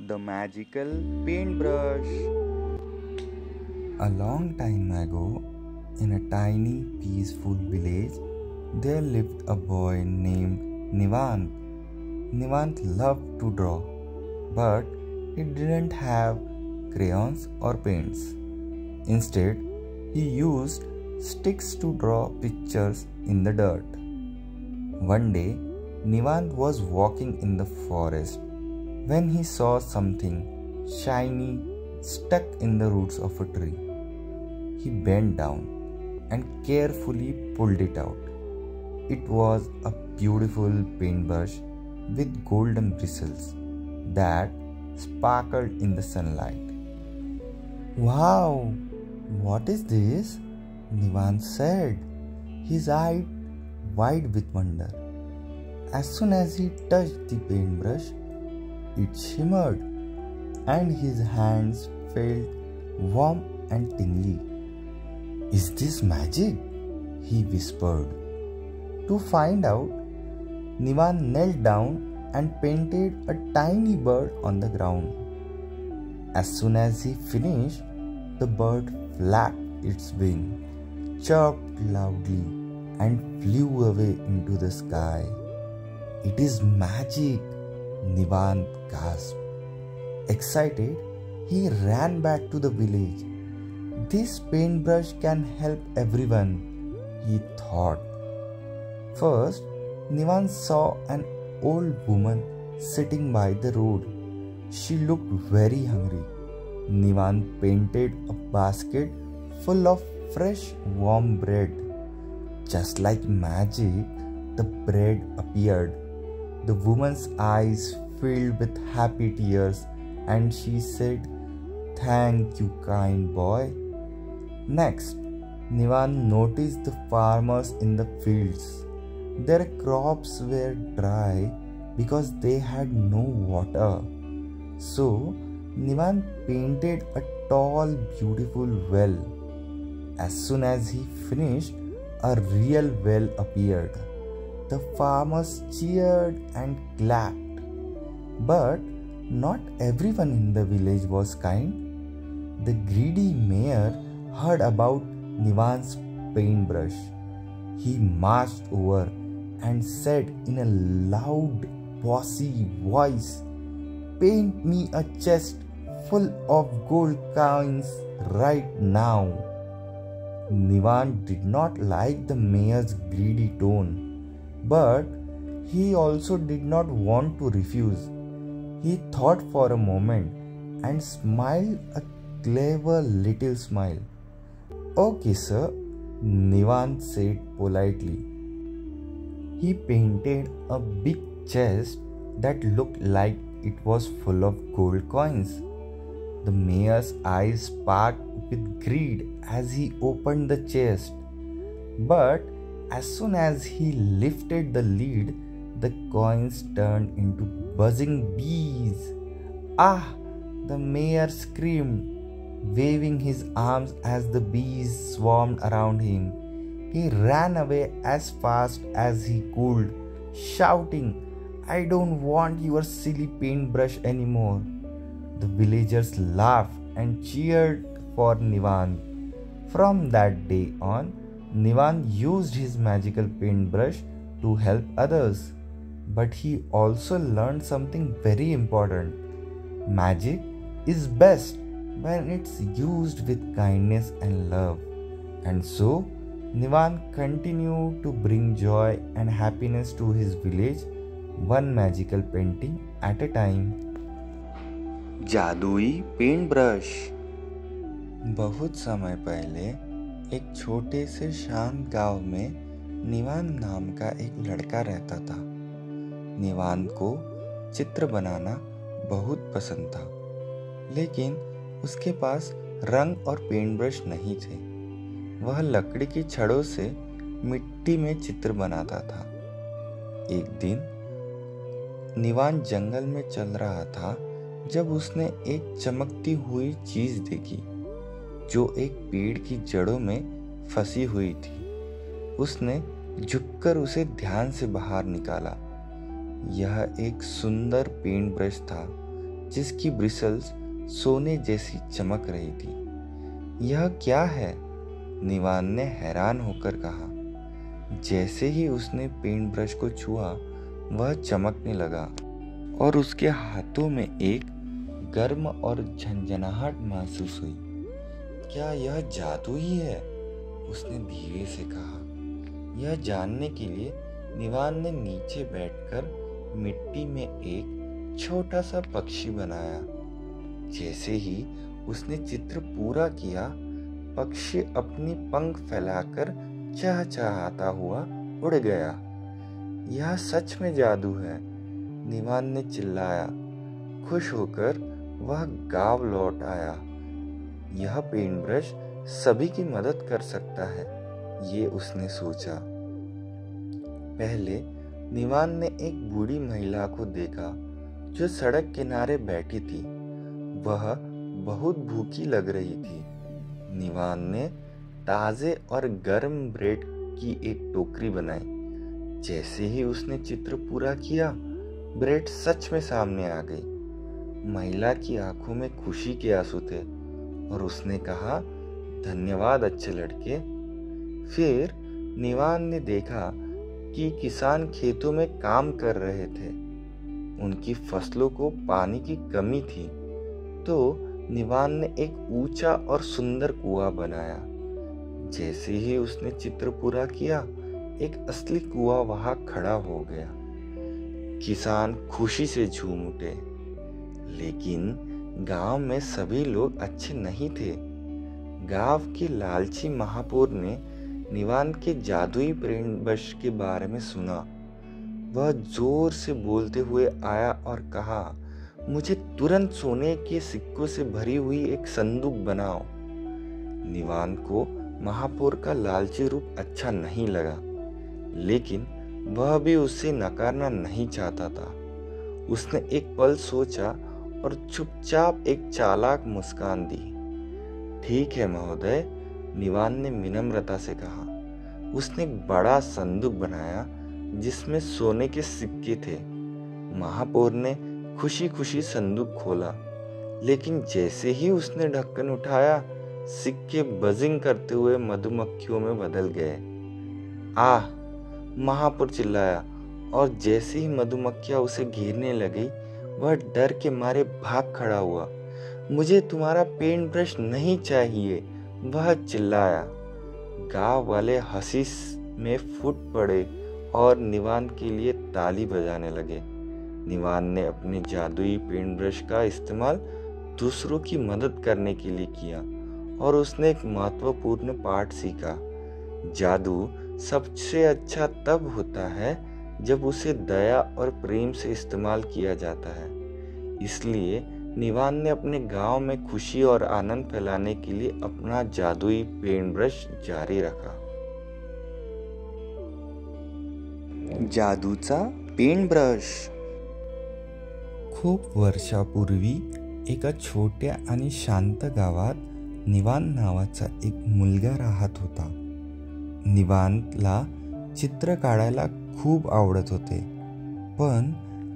The magical paintbrush. A long time ago, in a tiny, peaceful village, there lived a boy named Nivant. Nivant loved to draw, but he didn't have crayons or paints. Instead, he used sticks to draw pictures in the dirt. One day, Nivant was walking in the forest when he saw something shiny stuck in the roots of a tree. He bent down and carefully pulled it out. It was a beautiful paintbrush with golden bristles that sparkled in the sunlight. "Wow, what is this?" Nivant said, his eyes wide with wonder. As soon as he touched the paintbrush, it shimmered and his hands felt warm and tingly. "Is this magic?" he whispered. To find out, Nivant knelt down and painted a tiny bird on the ground. As soon as he finished, the bird flapped its wings, chirped loudly, and flew away into the sky. "It is magic!" Nivant gasped. Excited, he ran back to the village. "This paintbrush can help everyone," he thought. First, Nivant saw an old woman sitting by the road. She looked very hungry. Nivant painted a basket full of fresh warm bread. Just like magic, the bread appeared. The woman's eyes filled with happy tears and she said, "Thank you, kind boy." Next, Nivant noticed the farmers in the fields. Their crops were dry because they had no water. So, Nivant painted a tall, beautiful well. As soon as he finished, a real well appeared. The farmers cheered and clapped. But not everyone in the village was kind. The greedy mayor heard about Nivant's paintbrush. He marched over and said in a loud, bossy voice, "Paint me a chest full of gold coins right now." Nivant did not like the mayor's greedy tone, but he also did not want to refuse. He thought for a moment and smiled a clever little smile. "Okay, sir," Nivant said politely. He painted a big chest that looked like it was full of gold coins. The mayor's eyes sparkled with greed as he opened the chest. But as soon as he lifted the lid, the coins turned into buzzing bees. "Ah!" the mayor screamed, waving his arms as the bees swarmed around him. He ran away as fast as he could, shouting, "I don't want your silly paintbrush anymore." The villagers laughed and cheered for Nivant. From that day on, Nivant used his magical paintbrush to help others. But he also learned something very important. Magic is best when it's used with kindness and love. And so, Nivant continued to bring joy and happiness to his village, one magical painting at a time. जादुई paint brush. बहुत समय पहले एक छोटे से शांत गांव में निवान नाम का एक लड़का रहता था। निवान को चित्र बनाना बहुत पसंद था, लेकिन उसके पास रंग और पेंट ब्रश नहीं थे। वह लकड़ी की छड़ों से मिट्टी में चित्र बनाता था। एक दिन निवान जंगल में चल रहा था जब उसने एक चमकती हुई चीज देखी जो एक पेड़ की जड़ों में फंसी हुई थी। उसने झुककर उसे ध्यान से बाहर निकाला। यह एक सुंदर पेंट ब्रश था जिसकी ब्रिसल्स सोने जैसी चमक रही थी। यह क्या है? निवान ने हैरान होकर कहा। जैसे ही उसने पेंट ब्रश को छुआ, वह चमकने लगा और उसके हाथों में एक गर्म और झंझनाहट महसूस हुई। क्या यह जादू ही है? उसने धीरे से कहा। यह जानने के लिए निवान ने नीचे बैठकर मिट्टी में एक छोटा सा पक्षी बनाया। जैसे ही उसने चित्र पूरा किया, पक्षी अपनी पंख फैलाकर चहचहाता हुआ उड़ गया। यह सच में जादू है, निवान ने चिल्लाया। खुश होकर वह गांव लौट आया। यह पेंट ब्रश सभी की मदद कर सकता है, ये उसने सोचा। पहले निवान ने एक बूढ़ी महिला को देखा जो सड़क किनारे बैठी थी। वह बहुत भूखी लग रही थी। निवान ने ताजे और गर्म ब्रेड की एक टोकरी बनाई। जैसे ही उसने चित्र पूरा किया, ब्रेड सच में सामने आ गई। महिला की आंखों में खुशी के आंसू थे और उसने कहा, धन्यवाद अच्छे लड़के। फिर निवान ने देखा कि किसान खेतों में काम कर रहे थे। उनकी फसलों को पानी की कमी थी, तो निवान ने एक ऊंचा और सुंदर कुआं बनाया। जैसे ही उसने चित्र पूरा किया, एक असली कुआं वहां खड़ा हो गया। किसान खुशी से झूम उठे। लेकिन गांव में सभी लोग अच्छे नहीं थे। गांव के लालची महापौर ने निवान के जादुई पेंट ब्रश के बारे में सुना। वह जोर से बोलते हुए आया और कहा, मुझे तुरंत सोने के सिक्कों से भरी हुई एक संदूक बनाओ। निवान को महापौर का लालची रूप अच्छा नहीं लगा, लेकिन वह भी उसे नकारना नहीं चाहता था। उसने एक पल सोचा और चुपचाप एक चालाक मुस्कान दी। ठीक है महोदय, निवान ने विनम्रता से कहा। उसने एक बड़ा संदूक बनाया जिसमें सोने के सिक्के थे। महापौर ने खुशी खुशी संदूक खोला, लेकिन जैसे ही उसने ढक्कन उठाया, सिक्के बजिंग करते हुए मधुमक्खियों में बदल गए। आह! महापौर चिल्लाया और जैसे ही मधुमक्खियां उसे घेरने लगी, वह डर के मारे भाग खड़ा हुआ। मुझे तुम्हारा पेंट ब्रश नहीं चाहिए, वह चिल्लाया। गांव वाले हंसी में फूट पड़े और निवान के लिए ताली बजाने लगे। निवान ने अपने जादुई पेंट ब्रश का इस्तेमाल दूसरों की मदद करने के लिए किया और उसने एक महत्वपूर्ण पाठ सीखा। जादू सबसे अच्छा तब होता है जब उसे दया और प्रेम से इस्तेमाल किया जाता है। इसलिए निवान ने अपने गांव में खुशी और आनंद फैलाने के लिए अपना जादुई पेंट ब्रश जारी रखा। जादूचा पेंट ब्रश। खूप वर्षापूर्वी एका छोट्या आणि शांत गावात निवान नावाचा एक मुलगा राहत होता. निवानला चित्र काढायला खूप आवडत होते, पण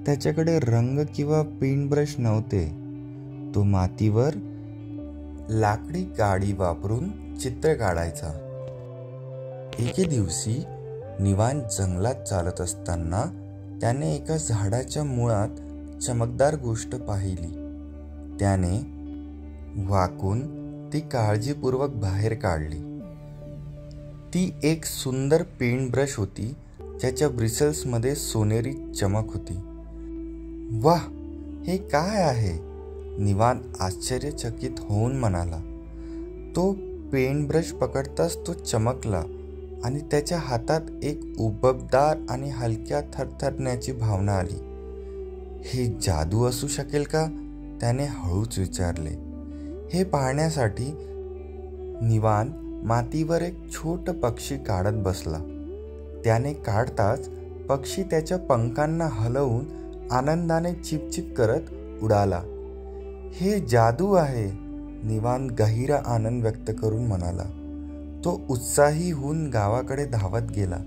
त्याच्याकडे रंग किंवा पेंट ब्रश नव्हते. तो मातीवर लाकडी काडी वापरून चित्र काढायचा. एके दिवशी निवान जंगलात चालत असताना त्याने एका झाडाच्या मुळात चमकदार गोष्ट पाहिली. त्याने वाकून ती काळजीपूर्वक बाहेर काढली. ती एक सुंदर पेंट ब्रश होती, ज्याच्या ब्रिसल्समध्ये सोनेरी चमक होती. वाह, हे काय आहे? निवान आश्चर्यचकित होऊन म्हणाला. तो पेंट ब्रश पकडताच तो चमकला आणि त्याच्या हातात एक उबदार आणि हलक्या थरथरण्याची भावना आली. हे जादू असू शकेल का? त्याने हळूच विचारले. हे पाहण्यासाठी निवान मातीवर एक छोट पक्षी काढत बसला. त्याने काढताच पक्षी त्याच्या पंखांना हलवून आनंदाने चिपचिप करत उडाला. हे जादू आहे, निवान गहिरा आनंद व्यक्त करून म्हणाला. तो उत्साही होऊन गावाकडे धावत गेला.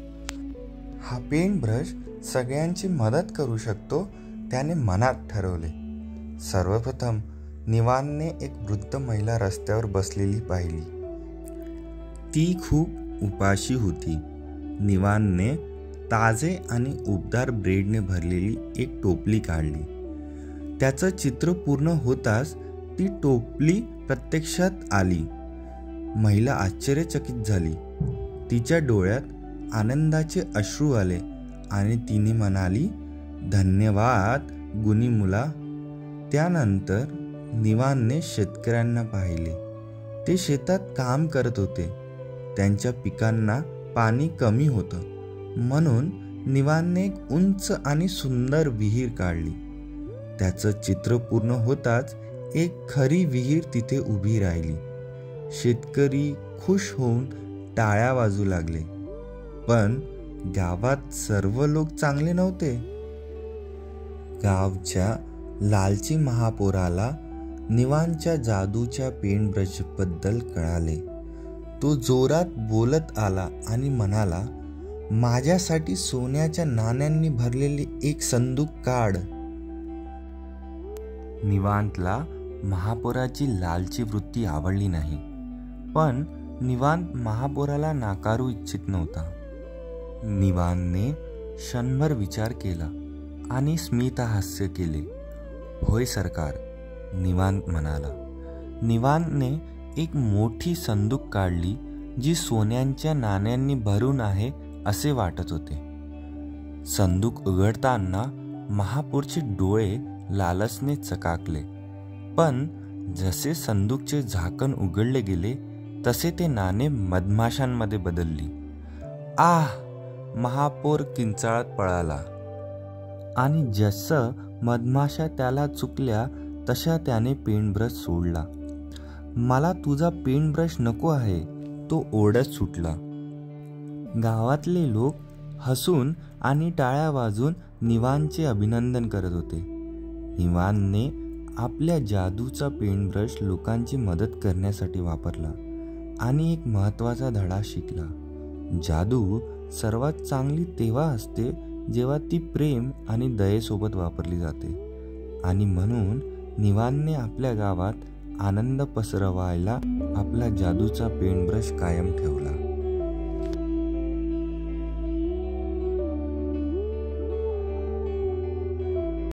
हा पेंट ब्रश सगळ्यांची मदत करू शकतो, त्याने मनात ठरवले. सर्वप्रथम निवानने एक वृद्ध महिला रस्त्यावर बसलेली पाहिली. ती खूप उपाशी होती. निवानने ताजे आणि उबदार ब्रेडने भरलेली एक टोपली काढली. त्याचं चित्र पूर्ण होताच ती टोपली प्रत्यक्षात आली. महिला आश्चर्यचकित झाली. तिच्या डोळ्यात आनंदाचे अश्रू आले आणि तिने म्हणाली, धन्यवाद गुणी मुला. त्यानंतर निवानने शेतकऱ्यांना पाहिले. ते शेतात काम करत होते. त्यांच्या पिकांना पाणी कमी होतं, म्हणून निवानने एक उंच आणि सुंदर विहीर काढली. त्याचं चित्र पूर्ण होताच एक खरी विहीर तिथे उभी राहिली. शेतकरी खुश होऊन टाळ्या वाजू लागले. पण गावात सर्व लोक चांगले नव्हते. गावच्या लालची महापौराला निवानच्या जादूच्या पेंटब्रशबद्दल कळाले. तो जोरात बोलत आला आणि म्हणाला, माझ्यासाठी सोन्याच्या नाण्यांनी भरलेले एक संदूक काढ. निवांतला महापौराची लालची वृत्ती आवडली नाही, पण निवांत महापौराला नाकारू इच्छित नव्हता. निवांतने क्षणभर विचार केला आणि स्मितहास्य केले. होय सरकार, निवांत म्हणाला. निवांतने एक मोठी संदूक काढली जी सोन्यांच्या नाण्यांनी भरून आहे असे वाटत होते. संदूक उघडताना महापौरचे डोळे लालसने चकाकले, पण जसे संदूकचे झाकण उघडले गेले तसे ते नाणे मधमाशांमध्ये बदलली. आह! महापौर किंचाळत पळाला आणि जसं मधमाशा त्याला चुकल्या तशा त्याने पेंटब्रश सोडला. मला तुझा पेंटब्रश नको आहे, तो ओरडत सुटला. गावातले लोक हसून आणि टाळ्या वाजून निवानचे अभिनंदन करत होते. निवानने आपल्या जादूचा पेंटब्रश लोकांची मदत करण्यासाठी वापरला आणि एक महत्त्वाचा धडा शिकला. जादू सर्वात चांगली तेव्हा असते जेव्हा ती प्रेम आणि दयेसोबत वापरली जाते. आणि म्हणून निवानने आपल्या गावात आनंद पसरवायला आपला जादूचा पेंटब्रश कायम ठेवला.